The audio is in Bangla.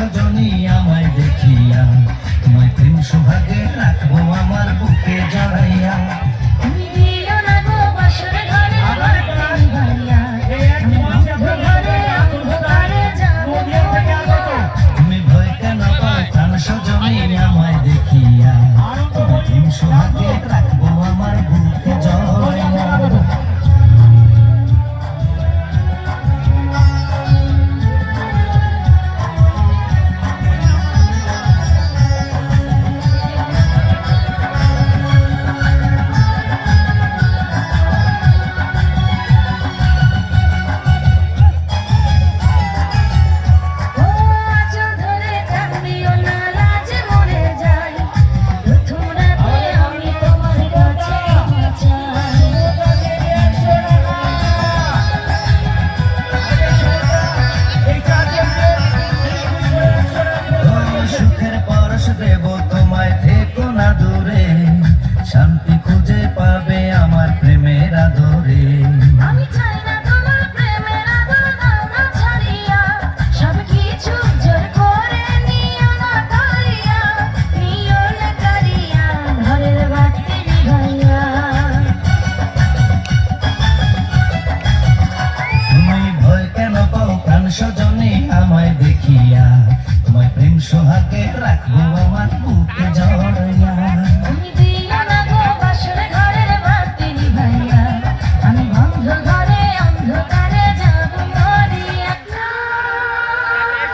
সজনী আমায় দেখিয়া, তোমায় প্রেম সোহাগে রাখবো আমার বুকে জড়াইয়া। তুমি দিও না গো বাসর ঘরে আমার প্রেম ভরিয়া, আমি মুগ্ধ ঘরে অন্ধকারে যাবো মরিয়া। তুমি ভয় কেন পাও প্রাণ সজনী আমায় দেখিয়া, তোমায় প্রেম সোহাগে রাখবো আমার বুকে জড়াইয়া। দেব তোমায়, থেকো না দূরে, শান্তি খুঁজে পাবে আমার প্রেমের আদরে। আমি চাই না তোমার প্রেমের আদর দাও না ছাড়িয়া, সব কিছু জোর করে নিও না কারিয়া, নিও না কারিয়া ঘরের বাতি নিভাইয়া। তুমি ভয় কেন পাও প্রাণ সজনী আমায় দেখিয়া, তোমায় প্রেম সোহাগে রাখবো আমার বুকে